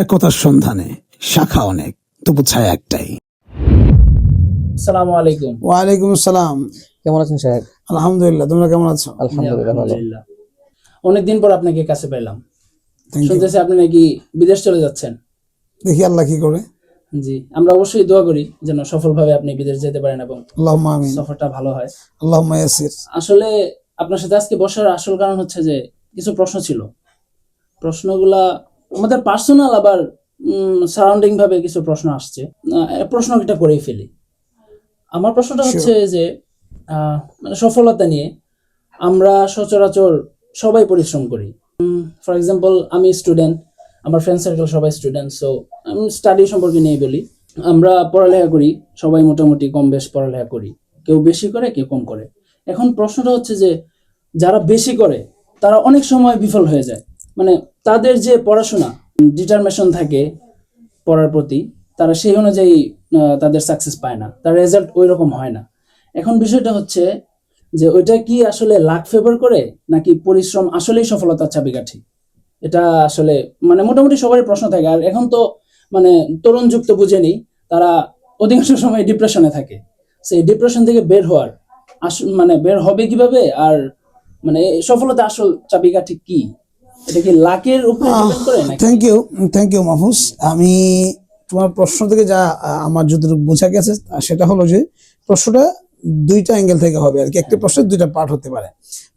একতার সন্ধানে শাখা অনেক, তবু ছায়া একটাই। আসসালামু আলাইকুম। ওয়ালাইকুম আসসালাম। কেমন আছেন সাহেব? আলহামদুলিল্লাহ, তোমরা কেমন আছো? আলহামদুলিল্লাহ ভালো। অনেকদিন পর আপনাকে কাছে পেলাম। Thank you. শুনতেছি আপনি নাকি বিদেশ চলে যাচ্ছেন। দেখি আল্লাহ কি করে। জি, আমরা অবশ্যই দোয়া করি যেন সফলভাবে আপনি বিদেশ যেতে পারেন এবং আল্লাহুম্মা আমিন। সফরটা ভালো হয়। আল্লাহুম্মা ইয়াসির। আসলে আপনার সাথে আজকে বসার আসল কারণ হচ্ছে যে কিছু প্রশ্ন ছিল। প্রশ্নগুলা আমাদের পার্সোনাল, আবার সারাউন্ডিং ভাবে কিছু প্রশ্ন আসছে। প্রশ্নটা করেই ফেলি। আমার প্রশ্নটা হচ্ছে যে মানে সফলতা নিয়ে আমরা সচরাচর সবাই পরিশ্রম করি। ফর এক্সাম্পল, আমি স্টুডেন্ট, আমার ফ্রেন্ড সার্কেল সবাই স্টুডেন্ট, সো আমি স্টাডি সম্পর্কে নিয়ে বলি। আমরা পড়ালেখা করি, সবাই মোটামুটি কম বেশ পড়ালেখা করি, কেউ বেশি করে কেউ কম করে। এখন প্রশ্নটা হচ্ছে যে যারা বেশি করে তারা অনেক সময় বিফল হয়ে যায়। মানে তাদের যে পড়াশোনা ডিটারমিনেশন থাকে পড়ার প্রতি, তারা সেই অনুযায়ী তাদের সাকসেস পায় না, তার রেজাল্ট ওই রকম হয় না। এখন বিষয়টা হচ্ছে যে ওইটা কি আসলে লাক ফেভার করে, নাকি পরিশ্রম আসলেই সফলতার চাবিকাঠি? এটা আসলে মানে মোটামুটি সবারই প্রশ্ন থাকে। আর এখন তো মানে তরুণ যুক্ত বুঝে নেই, তারা অধিকাংশ সময় ডিপ্রেশনে থাকে। সেই ডিপ্রেশন থেকে বের হওয়ার মানে বের হবে কিভাবে, আর মানে সফলতা আসল চাবিকাঠি কি? এটা কি লাকের উপরে ডিপেন্ড করে নাকি? Thank you Mahfuz. আমি তোমার প্রশ্ন থেকে যা আমার যতটুকু বোঝা গেছে সেটা হলো যে প্রশ্নটা দুইটা অ্যাঙ্গেল থেকে হবে আর কি। একটা প্রশ্নের দুইটা পার্ট হতে পারে।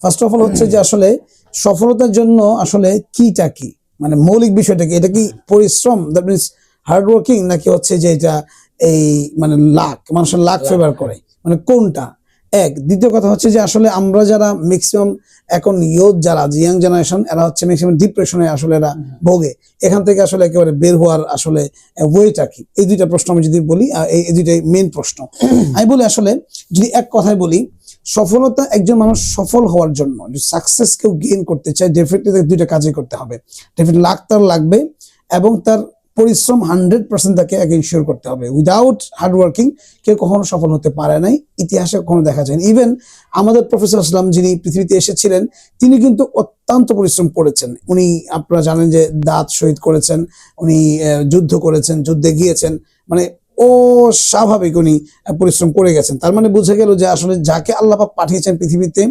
ফার্স্ট অফ অল হচ্ছে যে আসলে সফলতার জন্য আসলে কিটা কি, মানে মৌলিক বিষয়টা কি? এটা কি পরিশ্রম, দ্যাট মিনস হার্ড ওয়ার্কিং, নাকি হচ্ছে যে এটা এই মানে লাক, মানুষের লাক ফেভার করে, মানে কোনটা? এক। দ্বিতীয় কথা হচ্ছে যে আসলে আমরা যারা ম্যাক্সিমাম এখন ইয়ুথ যারা ইয়াং জেনারেশন, এরা হচ্ছে ম্যাক্সিমাম ডিপ্রেশনে আসলে এরা ভোগে। এখান থেকে আসলে একেবারে বের হওয়ার আসলে ওয়েটা কি? এই দুইটা প্রশ্ন আমি যদি বলি, এই দুইটাই মেইন প্রশ্ন। আমি বলি আসলে যদি এক কথায় বলি, সফলতা, একজন মানুষ সফল হওয়ার জন্য, সাকসেস কেউ গেইন করতে চায়, ডেফিনেটলি দুইটা কাজই করতে হবে। ডেফিনেটলি লাক তার লাগবে এবং তার পরিশ্রম 100% তাকে এনশিওর করতে হবে। উইদাউট হার্ড ওয়ার্কিং কেউ কখনো সফল হতে পারে নাই, ইতিহাসে কখনো দেখা যায়নি। ইভেন আমাদের প্রফেসর ইসলাম যিনি পৃথিবীতে এসেছিলেন, তিনি কিন্তু অত্যন্ত পরিশ্রম করেছেন। উনি, আপনারা জানেন যে দাঁত শহীদ করেছেন, উনি যুদ্ধ করেছেন, যুদ্ধে গিয়েছেন, মানে স্বাভাবিক উনি পরিশ্রম করে গেছেন। তার মানে বুঝে গেল যে আসলে যাকে আল্লাহ পাক পাঠিয়েছেন পৃথিবীতে,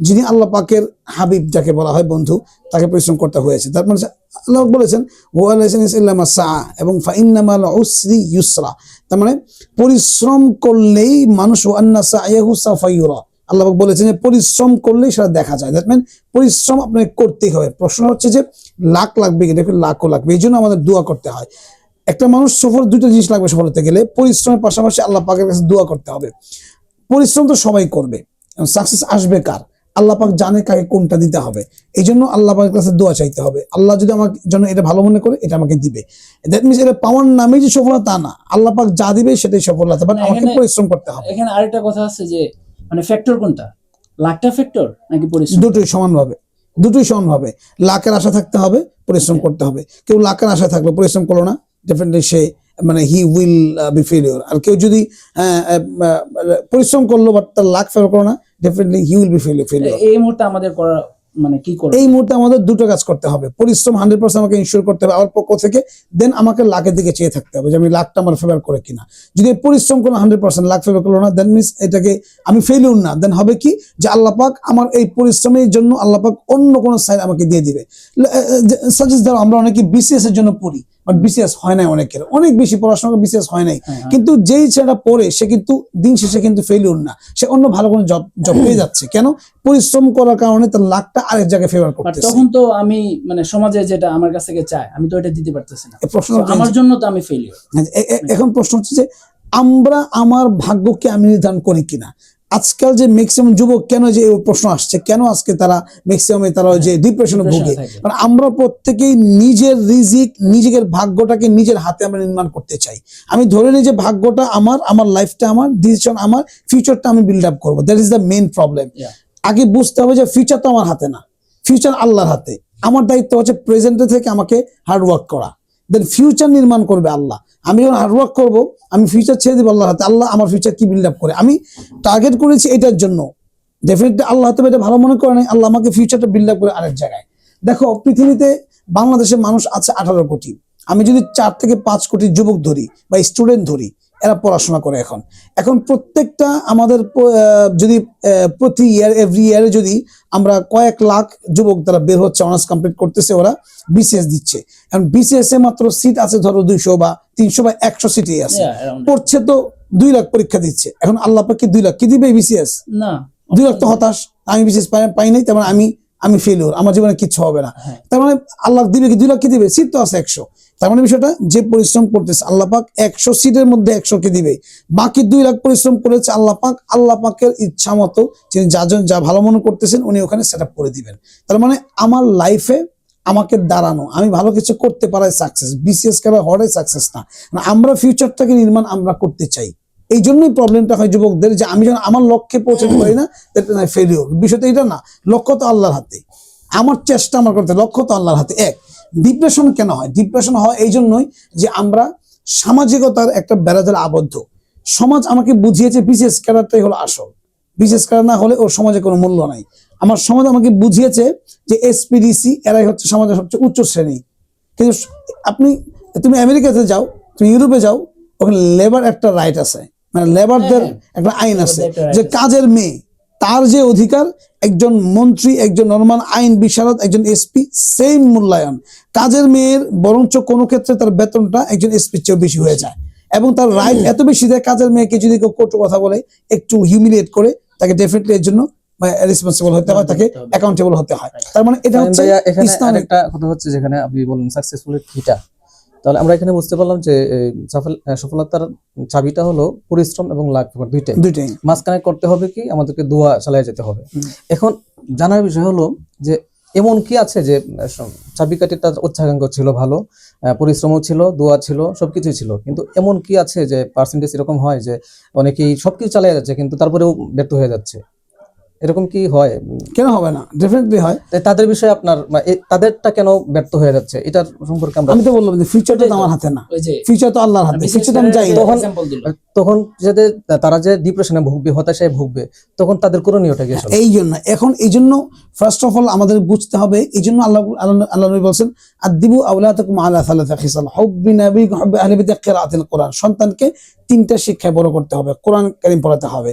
যিনি আল্লাহ পাকের হাবিব যাকে বলা হয়, বন্ধু, তাকে পরিশ্রম করতে হয়েছে। তার মানে আল্লাহ বলেছেন এবং ফাইন্নামাল উসরি ইউসরা, তার মানে পরিশ্রম করলেই মানুষ আল্লাহ বলেছেন যে পরিশ্রম করলেই সেটা দেখা যায়। দ্যাট মিন পরিশ্রম আপনাকে করতেই হবে। প্রশ্ন হচ্ছে যে লাখ লাগবে কি? দেখুন, লাখও লাগবে। এই জন্য আমাদের দোয়া করতে হয়। একটা মানুষ সফল, দুটো জিনিস লাগবে সফল হতে গেলে। পরিশ্রমের পাশাপাশি আল্লাহ পাকের কাছে দোয়া করতে হবে। পরিশ্রম তো সবাই করবে, সাকসেস আসবে কার? আল্লাহ পাক জানে কাকে কোনটা দিতে হবে। এই জন্য আল্লাহ পাকের কাছে দোয়া চাইতে হবে। আল্লাহ যদি আমার জন্য এটা ভালো মনে করে, এটা আমাকে দিবে। দ্যাট মিনস এটা পাওয়ার নামে যে সফলতা তা না, আল্লাহ পাক যা দিবে সেটাই সফলতা, বাট আমাকে পরিশ্রম করতে হবে। এখানে আরেকটা কথা আছে যে মানে ফ্যাক্টর কোনটা, লাকটা ফ্যাক্টর নাকি পরিশ্রম? দুটোই সমানভাবে। লাখের আশা থাকতে হবে, পরিশ্রম করতে হবে। কেউ লাখের আশা থাকলো, পরিশ্রম করলো না, ডেফিনেটলি সে মানে হি উইল বি ফেলিওর। আর কেউ যদি পরিশ্রম করলো বাট তার লাক ফেভার করলো না, definitely he will be failure. এই মুহূর্তে আমাদের করা মানে কি করব? এই মুহূর্তে আমাদের দুটো কাজ করতে হবে। পরিশ্রম 100% আমাকে ইনশিওর করতে হবে আমার পক্ষ থেকে, দেন আমাকে লাখের দিকে চেয়ে থাকতে হবে যে আমি লাখটা আমার ফেভার করে কিনা। যদি পরিশ্রম করলো 100%, লাখ ফেভার করলো না, দেন মিনস এটাকে আমি ফেলিওর না। দেন হবে কি যে আল্লাহ পাক আমার এই পরিশ্রমের জন্য আল্লাহ পাক অন্য কোনো সাইড আমাকে দিয়ে দিবে। সাজেস্ট ধরো আমরা অনেকে বিসিএস এর জন্য পড়ি, বাট বিসিএস হয় নাই, অনেকের অনেক বেশি পড়াশোনা বিসিএস হয় নাই, কিন্তু যেই ছেলেটা পড়ে সে কিন্তু দিন শেষে কিন্তু ফেলিওর না, সে অন্য ভালো কোনো জব পেয়ে যাচ্ছে। কেন? পরিশ্রম করার কারণে তার লাখটা আরেক জায়গায় ফেভার করতেছে। তখন তো আমি মানে সমাজে যেটা আমার কাছ থেকে চায় আমি তো এটা দিতে পারতেছি না, আমার জন্য তো আমি ফেলিওর। এখন প্রশ্ন হচ্ছে যে আমরা আমার ভাগ্যকে আমি নির্ধারণ করি কিনা। আজকাল যে ম্যাক্সিমাম যুবক, কেন যে প্রশ্ন আসছে, কেন আজকে তারা ম্যাক্সিমাম তারা যে ডিপ্রেশনে ভোগে, মানে আমরা প্রত্যেকেই নিজের রিজিক, নিজের ভাগ্যটাকে নিজের হাতে আমরা নির্মাণ করতে চাই। আমি ধরে নিই যে ভাগ্যটা আমার লাইফটা আমার, ডিসিশন আমার, ফিউচারটা আমি বিল্ড আপ করবো। That is the main problem. আগে বুঝতে হবে যে ফিউচার তো আমার হাতে না, ফিউচার আল্লাহর হাতে। আমার দায়িত্ব হচ্ছে প্রেজেন্টে থেকে আমাকে হার্ড ওয়ার্ক করা, দেন ফিউচার নির্মাণ করবে আল্লাহ। আমি যখন হার্ড ওয়ার্ক করবো, আমি ফিউচার ছেড়ে দিব আল্লাহর হাতে। আল্লাহ আমার ফিউচার কি বিল্ড আপ করে, আমি টার্গেট করেছি এটার জন্য, ডেফিনেটলি আল্লাহ হয়তো এটা ভালো মনে করে নাই, আল্লাহ আমাকে ফিউচারটা বিল্ড আপ করে আরেক জায়গায়। দেখো, পৃথিবীতে বাংলাদেশের মানুষ আছে 18 কোটি। আমি যদি 4 থেকে 5 কোটি যুবক ধরি বা স্টুডেন্ট ধরি, এরা পড়াশোনা করে এখন প্রত্যেকটা আমাদের যদি প্রতি এভরি ইয়ারে যদি আমরা কয়েক লাখ যুবক তারা বের হচ্ছে, অনার্স কমপ্লিট করতেছে, ওরা বিসিএস দিচ্ছে। এখন বিসিএস এ মাত্র সিট আছে ধরো 200 বা 300 বা 100 সিটই আছে, পড়ছে তো 2 লাখ পরীক্ষা দিচ্ছে। এখন আল্লাহ পাক কি 2 লাখ কি দিবে বিসিএস? না, 2 লাখ তো হতাশ, আমি বিসিএস পাই নাই, তার মানে আমি ফেলিওর, আমার জীবনে কিচ্ছু হবে না। তার মানে আল্লাহ দিবে কি? 2 লাখ কি দিবে? সিট তো আছে 100। তার মানে বিষয়টা যে পরিশ্রম করতেছে আল্লাহ পাক 100 সিটের মধ্যে 100 কে দিবে, বাকি 2 লাখ পরিশ্রম করেছে আল্লাহ পাকের ইচ্ছা মতো যিনি যা ভালো মনে করতেছেন উনি ওখানে সেট আপ করে দিবেন। তার মানে আমার লাইফে আমাকে দাঁড়ানো, আমি ভালো কিছু করতে পারাই সাকসেস, বিসিএস করা হওয়াই সাকসেস না। আমরা ফিউচারটাকে নির্মাণ আমরা করতে চাই, এই জন্যই প্রবলেমটা হয় যুবকদের, যে আমি যখন আমার লক্ষ্যে পৌঁছাতে পারি না, ফেলিওর। বিষয়টা এটা না, লক্ষ্য তো আল্লাহর হাতে, আমার চেষ্টা আমার করতে, লক্ষ্য তো আল্লাহর হাতে। ডিপ্রেশন কেন হয়? ডিপ্রেশন হয় এই জন্যই যে আমরা সামাজিকতার একটা বেড়াজালে আবদ্ধ। সমাজ আমাকে বুঝিয়েছে বিসিএস ক্যাডারটাই হলো আসল, বিসিএস ক্যাডার না হলে ওর সমাজে কোনো মূল্য নাই। আমার সমাজ আমাকে বুঝিয়েছে যে এসপিডিসি এরাই হচ্ছে সমাজের সবচেয়ে উচ্চ শ্রেণী। কিন্তু তুমি আমেরিকাতে যাও, তুমি ইউরোপে যাও, ওখানে লেবার একটা রাইট আছে, মানে লেবারদের একটা আইন আছে যে কাজের মেয়ে তার যে অধিকার, একজন মন্ত্রী, একজন নরমাল আইন বিশারদ, একজন এসপি সেম মূল্যায়ন। কাজের মেয়ের বরঞ্চ কোনো ক্ষেত্রে তার বেতনটা একজন এসপির চেয়েও বেশি হয়ে যায়, এবং তার রাইট এত বেশি দেয়, কাজের মেয়েকে যদি কেউ কটু কথা বলে, একটু হিউমিলিয়েট করে, তাকে ডেফিনেটলি এর জন্য রেসপন্সিবল হতে হয়, তাকে অ্যাকাউন্টেবল হতে হয়। তার মানে এটা হচ্ছে এখানে একটা কথা হচ্ছে, যেখানে আপনি বলেন সাকসেসফুল কিটা, তাহলে আমরা এখানে বুঝতে পারলাম যে সফলতার চাবিটা হলো পরিশ্রম এবং লাক দুইটাই মাঝখানে করতে হবে কি, আমাদেরকে দোয়া চালিয়ে যেতে হবে। এখন জানার বিষয় হলো যে এমন কি আছে যে চাবিকাঠি তার উচ্চাকাঙ্ক্ষা ছিল ভালো, পরিশ্রমও ছিল, দোয়া ছিল, সবকিছুই ছিল, কিন্তু এমন কি আছে যে পার্সেন্টেজ এরকম হয় যে অনেকেই সবকিছু চালিয়ে যাচ্ছে কিন্তু তারপরেও ব্যর্থ হয়ে যাচ্ছে? এরকম কি হয়? কেন হবে না? ডেফিনেটলি হয়। তাদের বিষয়ে আপনার তাদেরটা কেন ব্যর্থ হয়ে যাচ্ছে, এটার সম্পর্কে আমি তো বললাম যে ফিউচারটা তো আমার হাতে না, ফিউচার তো আল্লাহর হাতে, ফিউচারটা আমি চাই। তখন যাদের তারা যে ডিপ্রেশনে ভুগবে, হতাশায় ভুগবে, তখন তাদের করণীয়টা কি? এই জন্য ফার্স্ট অফ অল আমাদের বুঝতে হবে, এই জন্য আল্লাহ নবী বলছেন আদিবু আওলাদাকুম আলা সালাসা খিসাল হুব্বি নাবিক হুব্বি আহলি বাইতি কিরাআতিল কোরআন। সন্তানকে 3টা শিক্ষায় বড় করতে হবে, কোরআন কারীম পড়াতে হবে,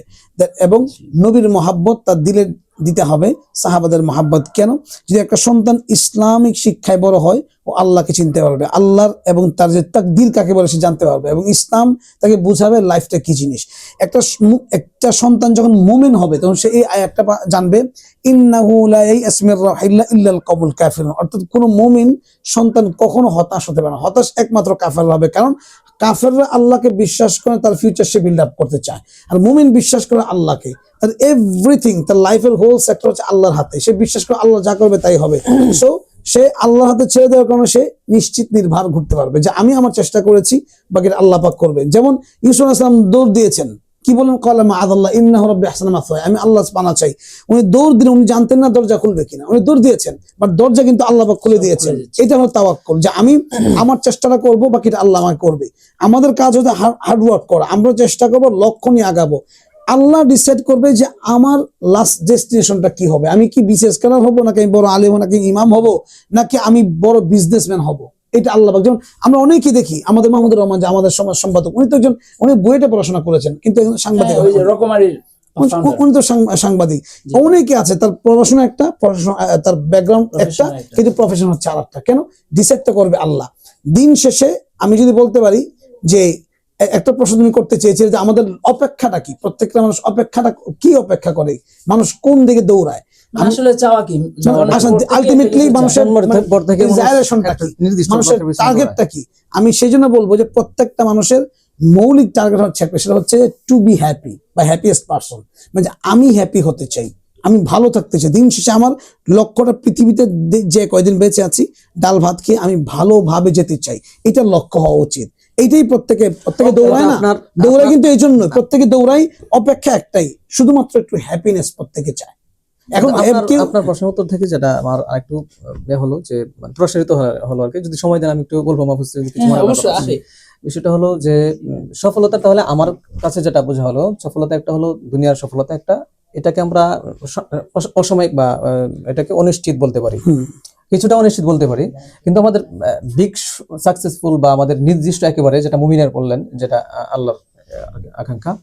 এবং নবীর মহাব্বত তার দিলে দিতে হবে, সাহাবাদের মহাব্বত। কেন? যদি একটা সন্তান ইসলামিক শিক্ষায় বড় হয়, ও আল্লাহকে চিনতে পারবে, আল্লাহর এবং তার যে তাকদীর কাকে বলে সে জানতে পারবে, এবং ইসলাম তাকে বুঝাবে লাইফটা কি জিনিস। একটা সন্তান যখন মুমিন হবে তখন সে এই আয়াতটা জানবে, ইন্নাহু লা ইয়াসমির রাহিল্লা ইল্লাল কওমুল কাফিরুন। অর্থাৎ কোনো মুমিন সন্তান কখনো হতাশ হতে পারে না, হতাশ একমাত্র কাফেররা হবে। কারণ কাফেররা আল্লাহকে বিশ্বাস করে, তার ফিউচার সে বিল্ড আপ করতে চায়, আর মুমিন বিশ্বাস করে আল্লাহকে, তার এভরিথিং, তার লাইফের হোল সেক্টর হচ্ছে আল্লাহর হাতে। সে বিশ্বাস করে আল্লাহ যা করবে তাই হবে। সো সে আল্লাহর হাতে ছেড়ে দেওয়ার কারণে সে নিশ্চিত নির্ভর ঘুরতে পারবে যে আমি আমার চেষ্টা করেছি, বাকিটা আল্লাহ পাক করবে। যেমন ইউসুফ আলাইহিস সালাম দৌড় দিয়েছেন, কি বলেন? ক্বালা মাআযাল্লাহ ইন্নাহু রাব্বি আহসানা মাসওয়ায়া, আমি আল্লাহ পানা চাই। উনি দৌড় দিলেন, উনি জানতেন না দরজা খুলবে কিনা, উনি দৌড় দিয়েছেন, বাট দরজা কিন্তু আল্লাহ পাক খুলে দিয়েছেন। এটা হলো তাওয়াক্কুল, যে আমি আমার চেষ্টাটা করব, বাকিটা আল্লাহ আমাকে করবে। আমাদের কাজ হচ্ছে হার্ড ওয়ার্ক করা, আমরা চেষ্টা করব, লক্ষ্য নিয়ে আগাবো। আল্লাহ ডিসাইড করবে যে আমার লাস্ট ডেস্টিনেশনটা কি হবে, আমি কি বিসিএস ক্যাডার হবো, নাকি আমি বড় আলেম, নাকি ইমাম হব, নাকি আমি বড় বিজনেসম্যান হব। এটা আল্লাহ পাক। যেমন আমরা অনেকেই দেখি, আমাদের মাহমুদুর রহমান যে আমাদের সমাজ সম্পাদক, উনি তো একজন, উনি বুয়েটে পড়াশোনা করেছেন কিন্তু একজন সাংবাদিক, উনি তো সাংবাদিক। অনেকে আছে তার পড়াশোনা একটা, তার ব্যাকগ্রাউন্ড একটা, কিন্তু প্রফেশন হচ্ছে আরেকটা। কেন? ডিসাইড তো করবে আল্লাহ। দিন শেষে আমি যদি বলতে পারি যে একটা প্রশ্ন তুমি করতে চেয়েছিলে যে আমাদের অপেক্ষাটা কি, প্রত্যেকটা মানুষ অপেক্ষাটা কি অপেক্ষা করে, মানুষ কোন দিকে দৌড়ায়, আসলে চাওয়া কি, আলটিমেটলি মানুষের টার্গেটটা কি। আমি সেই জন্য বলবো যে প্রত্যেকটা মানুষের মৌলিক টার্গেট হচ্ছে একটা, সেটা হচ্ছে টু বি হ্যাপি বা হ্যাপিয়েস্ট পারসন, মানে আমি হ্যাপি হতে চাই, আমি ভালো থাকতে চাই। দিন শেষে আমার লক্ষ্যটা পৃথিবীতে যে কয়দিন বেঁচে আছি ডাল ভাত খেয়ে আমি ভালোভাবে যেতে চাই, এটা লক্ষ্য হওয়া উচিত। এইটাই প্রত্যেকে দৌড়ায় না, দৌড়ায় কিন্তু এই জন্য প্রত্যেকে দৌড়াই, অপেক্ষা একটাই, শুধুমাত্র একটু হ্যাপিনেস প্রত্যেকে চায়। এখন আপনার প্রশ্নের উত্তর থেকে যেটা আমার আরেকটু হলো যে প্রসারিত হলো আর কি, যদি সময় দেন আমি একটু বলবো মাহফুজ। বিষয়টা হলো যে সফলতা, তাহলে আমার কাছে যেটা বোঝা হলো, সফলতা একটা হলো দুনিয়ার সফলতা একটা, এটাকে আমরা অসাময়িক বা এটাকে অনিশ্চিত বলতে পারি। কিছুটা অনিশ্চিত বলতে পারি, কিন্তু আমাদের বিগ সাকসেসফুল বা আমাদের নির্দিষ্ট একেবারে যেটা মুমিনের বললেন, যেটা আল্লাহর আকাঙ্ক্ষা,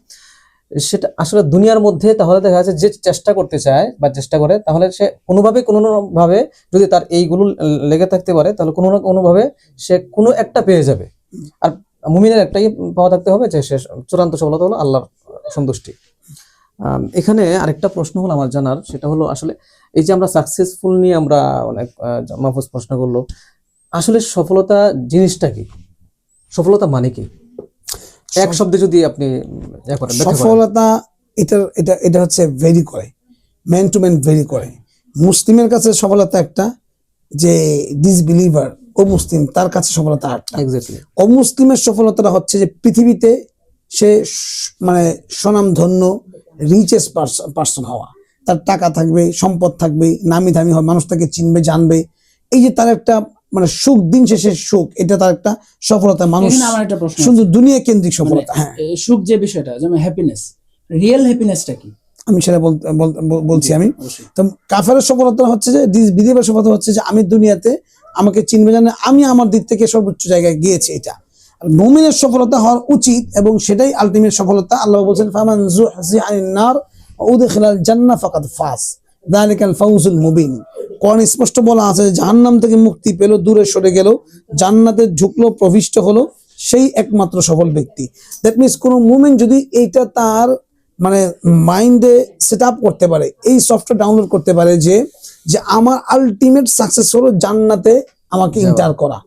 সেটা আসলে দুনিয়ার মধ্যে তাহলে দেখা যাচ্ছে যে চেষ্টা করতে চায় বা চেষ্টা করে, তাহলে সে কোনোভাবে যদি তার এইগুলো লেগে থাকতে পারে, তাহলে কোনো না কোনোভাবে সে কোনো একটা পেয়ে যাবে। আর মুমিনের একটাই পাওয়া থাকতে হবে, যে সে চূড়ান্ত সফলতা হলো আল্লাহর সন্তুষ্টি। এখানে আরেকটা প্রশ্ন হলো আমার জানার, সেটা হলো আসলে এই যে আমরা সাকসেসফুল নিয়ে আমরা অনেক মাহফুজ প্রশ্ন করলো, আসলে সফলতা জিনিসটা কি, সফলতা মানে কি, এক শব্দে যদি আপনি ব্যাখ্যা করেন। সফলতা এটা হচ্ছে ভেরি করে, ম্যান টু ম্যান ভেরি করে। মুসলিমের কাছে সফলতা একটা, যে ডিসবিলিভার ও মুসলিম তার কাছে সফলতা একটা। এক্স্যাক্টলি। অমুসলিমের সফলতাটা হচ্ছে যে পৃথিবীতে সে মানে স্বনামধন্য রিচেস্ট পার্সন হওয়া, তার টাকা থাকবে, সম্পদ থাকবে, নামি দামি হবে, মানুষ তাকে চিনবে, জানবে, এই যে তার একটা মানে সুখ, দিন শেষে সুখ, এটা তার একটা সফলতা। মানুষ এখানে আমার একটা প্রশ্ন শুধু দুনিয়া কেন্দ্রিক সফলতা। হ্যাঁ, সুখ যে বিষয়টা, যেমন হ্যাপিনেস, রিয়েল হ্যাপিনেসটা কি? আমি সেটা বলছি আমি। তো কাফেরের সফলতা হচ্ছে যে বিধের সফলতা হচ্ছে যে আমি দুনিয়াতে আমাকে চিনবে, জানে আমি আমার দিক থেকে সর্বোচ্চ জায়গায় গিয়েছি, এটা। আর মুমিনের সফলতা হওয়ার উচিত, এবং সেটাই আলটিমেট সফলতা। আল্লাহ বলছেন ফামান যুহযিহা আনিন নার ওয়া উদখিলাল জান্নাহ ফাকাদ ফাজ যালিকাল ফাউজুল মুবিন। কোরআনে স্পষ্ট বলা আছে, জাহান্নাম থেকে মুক্তি পেল, দূরে সরে গেল, জান্নাতে ঢুকলো, প্রবিষ্ট হলো, সেই একমাত্র সফল ব্যক্তি। দ্যাট মিনস কোন মুমিন যদি এইটা তার মানে মাইন্ডে সেট আপ করতে পারে, এই সফটওয়্যার ডাউনলোড করতে পারে, যে আমার আলটিমেট সাকসেস হলো জান্নাতে আমাকে ইন্টার করা,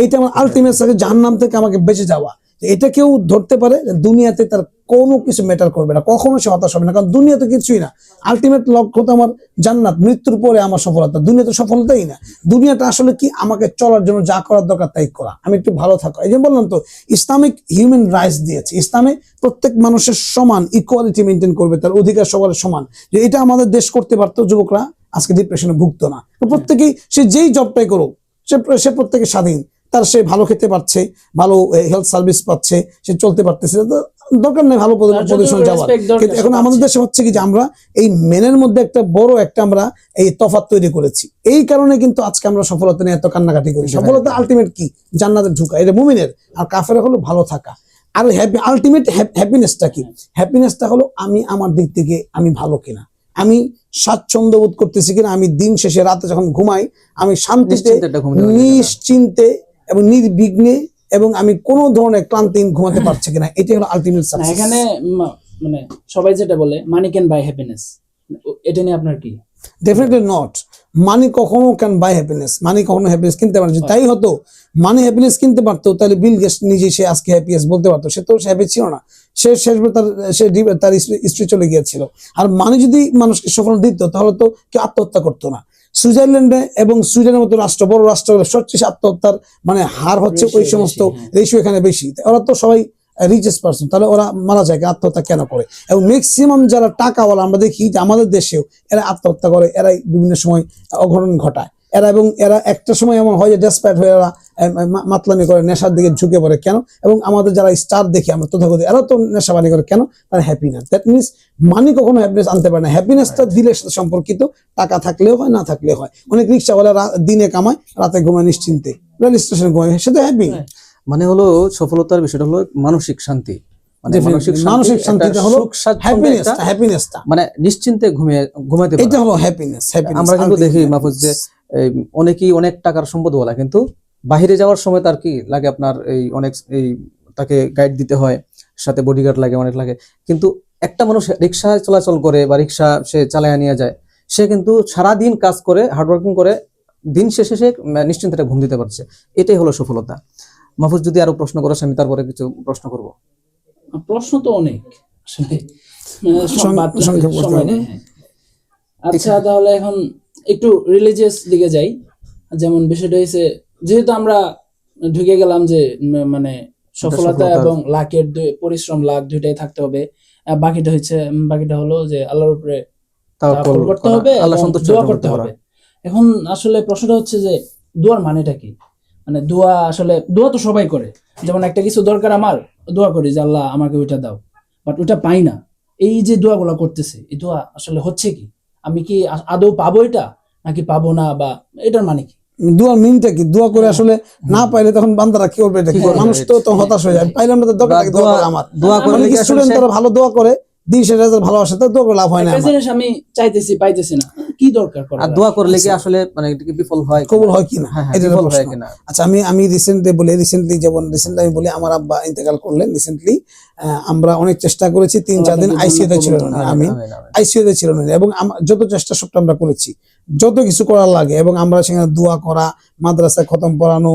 এটা আমার আলটিমেট সাকসেস, জাহান্নাম থেকে আমাকে বেঁচে যাওয়া। এটা কেউ ধরতে পারে, দুনিয়াতে তার কোনো কিছু ম্যাটার করবে না, কখনো সে হতাশ হবে না, কারণ দুনিয়াতে কিছুই না। আলটিমেট লক্ষ্য তো আমার জান্নাত, মৃত্যুর পরে আমার সফলতা। দুনিয়াতে সফলতাই না, দুনিয়াটা আসলে কি, আমাকে চলার জন্য যা করার দরকার তাই করা, আমি একটু ভালো থাকা। এই যে বললাম তো, ইসলামিক হিউম্যান রাইটস দিয়েছে, ইসলামে প্রত্যেক মানুষের সমান ইকুয়ালিটি মেনটেন করবে, তার অধিকার সবার সমান। যে এটা আমাদের দেশ করতে পারতো, যুবকরা আজকে ডিপ্রেশনে ভুগতো না। প্রত্যেকেই সে যেই জবটাই করুক, সে প্রত্যেকে স্বাধীন, তার সে ভালো খেতে পারছে, ভালো হেলথ সার্ভিস পাচ্ছে, সে চলতে পারতেছে, দরকার নেই ভালো পজিশন যাওয়ার। কিন্তু এখন আমাদের দেশে হচ্ছে কি, যে আমরা এই মেনের মধ্যে একটা বড় একটা আমরা এই তফাৎ তৈরি করেছি। এই কারণে কিন্তু আজকে আমরা সফলতা নিয়ে এত কান্নাকাটি করি। সফলতা আলটিমেট কি, জান্নাতে ঢুকা, এটা মুমিনের। আর কাফের হলো ভালো থাকা। আর আলটিমেট হ্যাপিনেসটা কি? হ্যাপিনেসটা হলো আমি আমার দিক থেকে আমি ভালো কিনা, আমি স্বাচ্ছন্দ্য বোধ করতেছি কিনা, আমি দিন শেষে রাতে যখন ঘুমাই আমি শান্তিতে, নিশ্চিন্তে এবং নির্বিঘ্নে, এবং আমি কোনো ধরনের ক্লান্তিহীন ঘুমাতে পারছি কিনা, এটাই হলো আলটিমেট সাকসেস। এখানে মানে সবাই যেটা বলে মানি ক্যান বাই হ্যাপিনেস, এটা নিয়ে আপনার কি? Definitely not. মানি কখনো ক্যান বাই হ্যাপিনেস, মানি কখনো হ্যাপিনেস কিনতে পারে। যদি তাই হতো, মানি হ্যাপিনেস কিনতে পারতো, তাহলে বিল গেটস নিজে সে আজকে হ্যাপিয়েস্ট বলতে পারতো। সে তো হ্যাপি ছিল না, সে শেষবার তার স্ত্রী চলে গিয়েছিল। আর মানি যদি মানুষকে সফল দিত, তাহলে তো কেউ আত্মহত্যা করতো না। সুইজারল্যান্ডে এবং সুইডেনের মতো রাষ্ট্র, বড় রাষ্ট্র, সবচেয়ে আত্মহত্যার মানে হার হচ্ছে ওই সমস্ত রেশিও এখানে বেশি। ওরা তো সবাই রিচেস্ট পারসন, তাহলে ওরা মারা যায়, আত্মহত্যা কেন করে? এবং ম্যাক্সিমাম যারা টাকাওয়ালা আমরা দেখি যে আমাদের দেশেও এরা আত্মহত্যা করে, এরাই বিভিন্ন সময় অঘটন ঘটায়। এরা একটা সময় এমন হয় যে ডেসপারেট হয়ে এরা মাতলামি করে, নেশার দিকে ঝুঁকে পড়ে। কেন? এবং আমাদের যারা স্টার দেখি আমরা তথাকথিত, এরা তো নেশাবানি করে। কেন? তারা হ্যাপি না। দ্যাট মিনস মানি কখনো হ্যাপিনেস আনতে পারে না। হ্যাপিনেসটা দিলের সাথে সম্পর্কিত, টাকা থাকলেও হয়, না থাকলেও হয়। অনেক রিক্সাওয়ালা দিনে কামায়, রাতে ঘুমায় নিশ্চিন্তে, রেল স্টেশনে ঘুমায়, সেটা হ্যাপি। মানে হলো সফলতার বিষয়টা হলো মানসিক শান্তি, মানে মানসিক শান্তিটা হলো হ্যাপিনেসটা, মানে নিশ্চিন্তে ঘুমাতে পারা, এটা হলো হ্যাপিনেস। আমরা কিন্তু দেখি মাহফুজ যে অনেকেই অনেক টাকার সম্পদওয়ালা, কিন্তু বাহিরে যাওয়ার সময় তার কি লাগে, আপনার এই অনেক তাকে গাইড দিতে হয়, সাথে বডিগার্ড লাগে, অনেক লাগে। কিন্তু একটা মানুষ রিক্সা চলাচল করে বা রিক্সা সে চালায় নিয়ে যায়, সে কিন্তু সারাদিন কাজ করে, হার্ডওয়ার্কিং করে, দিন শেষে সে নিশ্চিন্তে ঘুম দিতে পারছে। এটাই হলো সফলতা। মাহফুজ যদি আরো প্রশ্ন করে, আমি তারপরে কিছু প্রশ্ন করব। প্রশ্ন তো অনেক আসলে, সময় নেই। আচ্ছা, তাহলে এখন একটু রিলিজিয়াস দিকে যাই। যেমন বিষয়টা হয়েছে, যেহেতু আমরা ঢুকে গেলাম যে মানে সফলতা এবং লাকের পরিশ্রম, লাক দুইটাই থাকতে হবে। বাকিটা হলো যে আল্লাহর উপরে তাওয়াক্কুল করতে হবে, আল্লাহ সন্তুষ্ট দোয়া করতে হবে। এখন আসলে প্রশ্নটা হচ্ছে যে দোয়ার মানেটা কি? মানে দোয়া আসলে, দোয়া তো সবাই করে। যেমন একটা কিছু দরকার, আমার দোয়া করি যে আল্লাহ আমাকে ওইটা দাও, বাট ওইটা পাই না। এই যে দোয়াগুলো করতেছে, এই দোয়া আসলে হচ্ছে কি? আমি কি আদৌ পাবো এটা, নাকি পাবো না, বা এটার মানে কি? দোয়ার মিনটা কি? দোয়া করে আসলে না পাইলে তখন বান্দারা কি করবে? এটা কি করবে? মানুষ তো হতাশ হয়ে যায়, পাইলাম না তো দরকার কি দোয়া করা আমার? দোয়া করে অনেক কি আসলে স্টুডেন্ট তারা ভালো দোয়া করে, দিন শেষে রেজাল্ট ভালো আসে, তো দোয়া করে লাভ হয় না একটা আমার। জিনিস আমি চাইতেছি পাইতেছি না, কি দরকার করা? আর দোয়া করলে কি আসলে মানে এটা কি বিফল হয়? কবুল হয় কিনা হ্যাঁ, হ্যাঁ, এটা বিফল হয় প্রশ্ন। কিনা। আচ্ছা, আমি রিসেন্টলি আমি বলি আমার আব্বা ইন্তেকাল করলেন রিসেন্টলি। আমরা অনেক চেষ্টা করেছি, 3-4 দিন আইসিইউতে ছিলেন উনি, আমি আইসিইউতে ছিলেন উনি, এবং যত চেষ্টা সবটা আমরা করেছি, যত কিছু করার লাগে, এবং আমরা সেখানে দোয়া করা, মাদ্রাসায় খতম পড়ানো,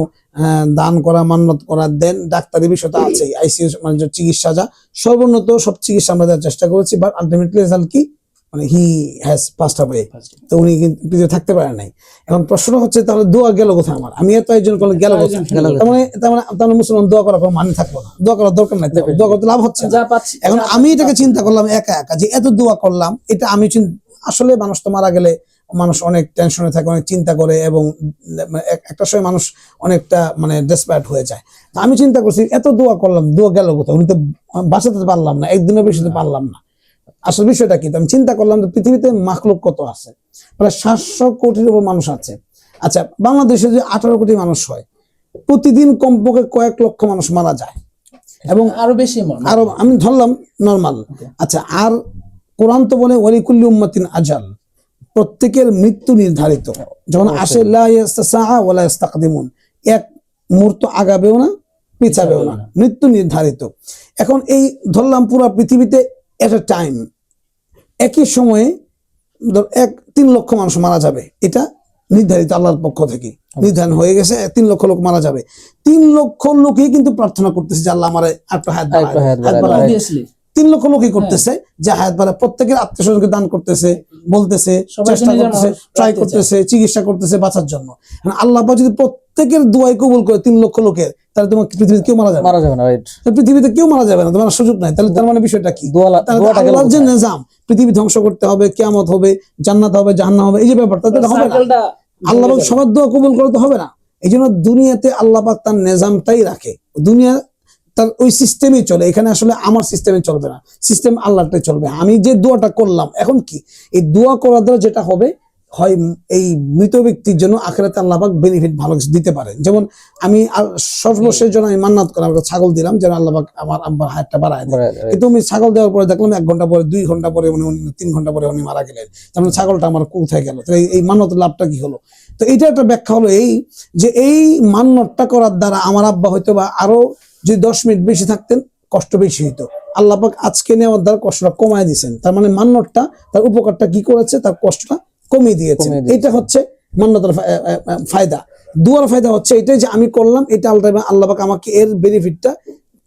দান করা, মান্নত করা, দেন ডাক্তারি বিষয়টা আছেই, আইসিইউ মানে যে চিকিৎসা যা সর্বোন্নত সব চিকিৎসা আমরা দেওয়ার চেষ্টা করেছি, বাট আলটিমেটলি রেজাল্ট কি? মানে হি হ্যাজ পাসড অ্যাওয়ে, তো উনি কিন্তু পৃথিবীতে থাকতে পারেন নাই। এখন প্রশ্নটা হচ্ছে তাহলে দোয়া গেল কোথায় আমার? আমি এত একজন করলে গেল কোথায়? তার মানে মুসলমান দোয়া করার কোনো মানে থাকলো না, দোয়া করার দরকার নাই, দোয়া করতে লাভ হচ্ছে না। যা পাচ্ছি এখন আমি এটাকে চিন্তা করলাম একা একা, যে এত দোয়া করলাম, এটা আমি আসলে মানুষ তো মারা গেলে মানুষ অনেক টেনশনে থাকে, অনেক চিন্তা করে, এবং একটা সময় মানুষ অনেকটা মানে ডেসপারেট হয়ে যায়। তো আমি চিন্তা করছি এত দোয়া করলাম, দোয়া গেল কোথায়? উনি তো বাঁচাতে পারলাম না, একদিনের বেশি তো পারলাম না। আসল বিষয়টা কি? আমি চিন্তা করলাম যে পৃথিবীতে মাখলুক কত আছে, প্রায় 700 কোটির উপর মানুষ আছে। আচ্ছা, বাংলাদেশে যে 18 কোটি মানুষ হয়, প্রতিদিন কমপক্ষে কয়েক লক্ষ মানুষ মারা যায়, এবং আরো বেশি মনে আরো আমি ধরলাম নরমাল। আচ্ছা, আর কোরআন তো বলে ওয়ালিকুল্লি উম্মাতিন আজাল, প্রত্যেকের মৃত্যু নির্ধারিত, যখন আসে লা ইয়াস্তাসা ওয়ালা ইস্তাকদিমুন, এক মুহূর্ত আগাবেও না পিছাবেও না, মৃত্যু নির্ধারিত। এখন এই ধরলাম পুরো পৃথিবীতে এট এ টাইম একই সময়ে 3 লক্ষ মানুষ মারা যাবে, এটা নির্ধারিত আল্লাহর পক্ষ থেকে নির্ধারণ হয়ে গেছে, 3 লক্ষ লোক মারা যাবে। 3 লক্ষ লোকই কিন্তু প্রার্থনা করতেছে যে আল্লাহ আমার একটু হায়াত বাড়ায়। অবভিয়াসলি 3 লক্ষ লোকই করতেছে যে হায়াত বাড়ায়, প্রত্যেকের আত্মীয় স্বজনকে দান করতেছে, বলতেছে, চেষ্টা করতেছে, ট্রাই করতেছে, চিকিৎসা করতেছে বাঁচার জন্য। আল্লাহ পাক যদি প্রত্যেকের দোয়াই কবুল করে 3 লক্ষ লোকের, তাহলে তোমার পৃথিবীতে কেউ মারা যাবে না, রাইট? পৃথিবীতে কেউ মারা যাবে না, তোমার সুযোগ নাই। তাহলে তার মানে বিষয়টা কি? আল্লাহর যে নিজাম, পৃথিবী ধ্বংস করতে হবে, কিয়ামত হবে, জান্নাত হবে, জাহান্নাম হবে, এই যে ব্যাপারটা তো হবে না। আল্লাহ পাক সবার দোয়া কবুল করে তো হবে না। এই জন্য দুনিয়াতে আল্লাহ পাক তার নিজামটাই রাখে, দুনিয়া তার ওই সিস্টেমেই চলে। এখানে আসলে আমার সিস্টেমে চলবে না, সিস্টেম আল্লাহটাই চলবে। আমি যে দোয়াটা করলাম, এখন কি এই দোয়া করার দ্বারা যেটা হবে, হয় এই মৃত ব্যক্তির জন্য আখিরাতে আল্লাহ পাক বেনিফিট ভালো কিছু দিতে পারে। যেমন আমি সর্বশেষ জন্য আমি মান্নাত করলাম, ছাগল দিলাম যেন আল্লাহ পাক আমার আব্বার হায়াতটা বাড়ায় দেয়। কিন্তু আমি ছাগল দেওয়ার পরে দেখলাম 1 ঘন্টা পরে, 2 ঘন্টা পরে, উনি 3 ঘন্টা পরে উনি মারা গেলেন। তার মানে ছাগলটা আমার কোথায় গেল? এই মান্নাতের লাভটা কি হলো? তো এইটা একটা ব্যাখ্যা হলো এই যে এই মান্নাতটা করার দ্বারা আমার আব্বা হয়তো বা আরো যদি 10 মিনিট বেশি থাকতেন, কষ্ট বেশি হইতো। আল্লাহ পাক আজকে নেওয়ার দ্বারা কষ্টটা কমায় দিয়েছেন। তার মানে মান্নাতটা তার উপকারটা কি করেছে? তার কষ্টটা কমিয়ে দিয়েছে। এটা হচ্ছে মান্নাতের ফায়দা। দুয়ার ফায়দা হচ্ছে এটাই যে আমি করলাম, এটা আল্লাহ পাক আমাকে এর বেনিফিটটা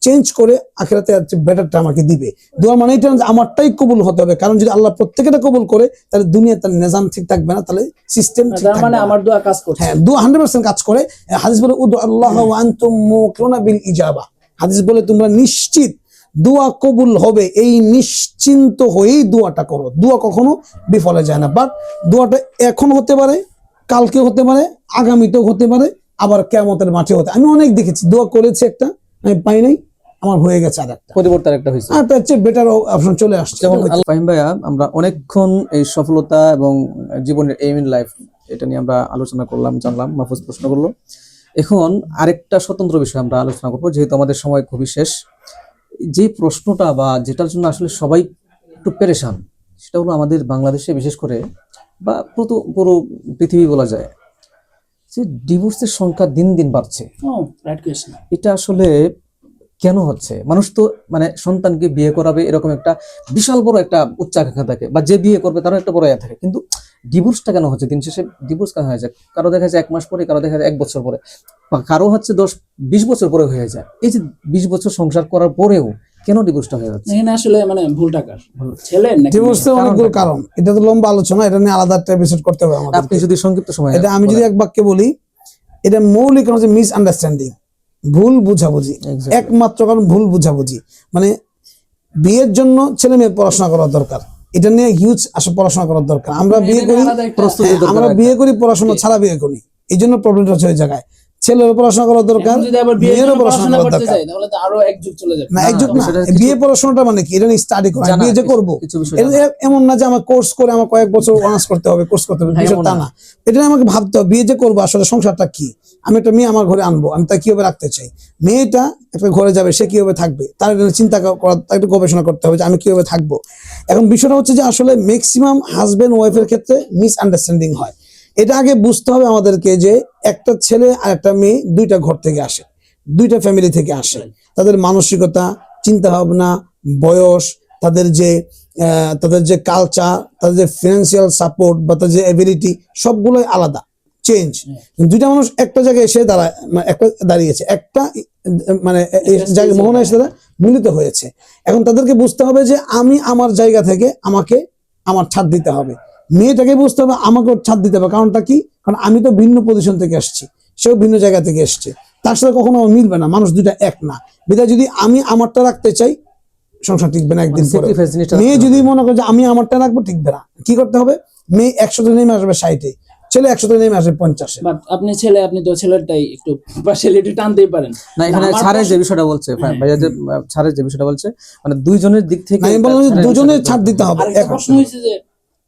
চেঞ্জ করে আখিরাতে বেটারটা আমাকে দিবে। দোয়া মানে এটা আমারটাই কবুল হতে হবে, কারণ যদি আল্লাহ প্রত্যেকটা কবুল করে তাহলে দুনিয়া তার নিজাম ঠিক থাকবে না, তাহলে সিস্টেম ঠিক থাকবে না। মানে আমার দোয়া কাজ করছে। হ্যাঁ, দোয়া 100% কাজ করে। হাদিস বলে উদু আল্লাহ ওয়া আনতুম মুকিনুনা বিল ইজাবা, হাদিস বলে তোমরা নিশ্চিত দোয়া কবুল হবে, এই নিশ্চিন্ত হয়েই দোয়াটা করো। দোয়া কখনো বিফলে যায় না, বাট দোয়াটা এখন হতে পারে, কালকে হতে পারে, আগামীতেও হতে পারে, আবার কিয়ামতের মাঠে হতে। আমি অনেক দেখেছি দোয়া করেছি একটা, আমি পাই নাই, আমার হয়ে গেছে আরেকটা, পরিবর্তন একটা হয়েছে, আর তার চেয়ে বেটার অপশন চলে আসছে। যেমন ফাহিম ভাইয়া, আমরা অনেকক্ষণ এই সফলতা এবং জীবনের এইম ইন লাইফ এটা নিয়ে আমরা আলোচনা করলাম, জানলাম, মাহফুজ প্রশ্ন করলো। এখন আরেকটা স্বতন্ত্র বিষয় আমরা আলোচনা করবো, যেহেতু আমাদের সময় খুবই শেষ। যে প্রশ্নটা বা যেটার জন্য আসলে সবাই একটু পেরেশান, সেটা হলো আমাদের বাংলাদেশে বিশেষ করে বা পুরো পৃথিবী বলা যায় যে ডিভোর্সের সংখ্যা দিন দিন বাড়ছে। এটা আসলে কেন হচ্ছে? মানুষ তো মানে সন্তানকে বিয়ে করাবে এরকম একটা বিশাল বড় একটা উচ্চাকাঙ্ক্ষা থাকে, বা যে বিয়ে করবে তারও একটা বড় ইয়া থাকে, কিন্তু ডিভোর্সটা কেন হচ্ছে? দিন শেষে ডিভোর্স কেন হয়ে যায়? কারো দেখা যায় 1 মাস পরে, কারো দেখা যায় 1 বছর পরে, বা কারো হচ্ছে 10-20 বছর পরে হয়ে যায়। এই যে 20 বছর সংসার করার পরেও কেন ডিভোর্সটা হয়ে যাচ্ছে? এখানে আসলে মানে ভুলটা কার? ছেলের নাকি? ডিভোর্সের অনেকগুলো কারণ, এটা তো লম্বা আলোচনা, এটা নিয়ে আলাদা একটা এপিসোড করতে হবে আমাদের। আপনি যদি সংক্ষিপ্ত সময় এটা আমি যদি এক বাক্যে বলি, এটা মৌলিক কারণ হচ্ছে মিস আন্ডারস্ট্যান্ডিং, ভুল বুঝাবুঝি। একমাত্র কারণ ভুল বুঝাবুঝি। মানে বিয়ের জন্য ছেলে মেয়ে পড়াশোনা করা দরকার, এটা নিয়ে হিউজ আসলে পড়াশোনা করার দরকার। আমরা বিয়ে করি, আমরা বিয়ে করি পড়াশোনা ছাড়া বিয়ে করি, এই জন্য প্রবলেমটা হচ্ছে ওই জায়গায়। ছেলেরও পড়াশোনা করা দরকার, এখন যদি আবার বিয়ের মেয়েরও জন্য পড়াশোনা পড়াশোনা করা করতে দরকার। চাই তাহলে তো আরো এক যুগ চলে যাবে। না একজন না, সেটা বিয়ে পড়াশোনাটা মানে কি, এটা স্টাডি করা, জানা, বিয়ে যে করবো কিছু বিষয় এটা এমন না যে আমার কোর্স করে আমার কয়েক বছর অনার্স করতে হবে, কোর্স করতে হবে, হ্যাঁ, বিষয় এমন তা না। না। এটা আমাকে ভাবতে হবে বিয়ে যে করবো আসলে সংসারটা কি। আমি একটা মেয়ে আমার ঘরে আনবো, আমি তাকে কিভাবে রাখতে চাই, মেয়েটা একটা ঘরে যাবে সে কিভাবে থাকবে, তার এটা চিন্তা করা, তার একটু গবেষণা করতে হবে যে আমি কিভাবে থাকবো। এখন বিষয়টা হচ্ছে যে আসলে ম্যাক্সিমাম হাজবেন্ড ওয়াইফের ক্ষেত্রে মিসআন্ডারস্ট্যান্ডিং হয়। এটা আগে বুঝতে হবে আমাদেরকে যে একটা ছেলে আর একটা মেয়ে দুইটা ঘর থেকে আসে, দুইটা ফ্যামিলি থেকে আসে, তাদের মানসিকতা, চিন্তা ভাবনা, বয়স, তাদের যে কালচার, তাদের যে ফিনান্সিয়াল সাপোর্ট বা তাদের যে এবিলিটি, সবগুলোই আলাদা, চেঞ্জ। দুইটা মানুষ একটা জায়গায় এসে দাঁড়িয়েছে, একটা মানে জায়গায় মোহনা এসে তারা মিলিত হয়েছে। এখন তাদেরকে বুঝতে হবে যে আমি আমার জায়গা থেকে আমাকে আমার ছাড় দিতে হবে, মেয়েটাকে বুঝতে হবে আমাকে ছাড় দিতে হবে। কারণটা কি? কারণ আমি তো ভিন্ন পজিশন থেকে এসেছি, সেও ভিন্ন জায়গা থেকে এসছে, তার সাথে কখনো আমার মিলবে না, মানুষ দুইটা এক না। বিধায় যদি আমি আমারটা রাখতে চাই সংসার টিকবে না একদিন পরে। sacrifice জিনিসটা মেয়ে রাখতে যদি হবে। মনে করে যে আমি আমারটা রাখবো, টিকবে না। কি করতে হবে? মেয়ে 100 নেমে আসবে 60-এ, ছেলে 100 নেমে আসবে 50-এ। বাট আপনি ছেলে, আপনি তো ছেলেরটাই একটু পার্সিয়ালিটি টানতেই পারেন না এখানে আমার ছাড়ের যে প্রশ্ন- বিষয়টা বলছে ভাইয়া, যে ছাড়ের যে বিষয়টা বলছে মানে দুইজনের দিক থেকে না, আমি বললাম যে ছাড়ের দুজনের বিষয়টা ছাড় দিতে হবে। আরেকটা এখন প্রশ্ন হয়েছে যে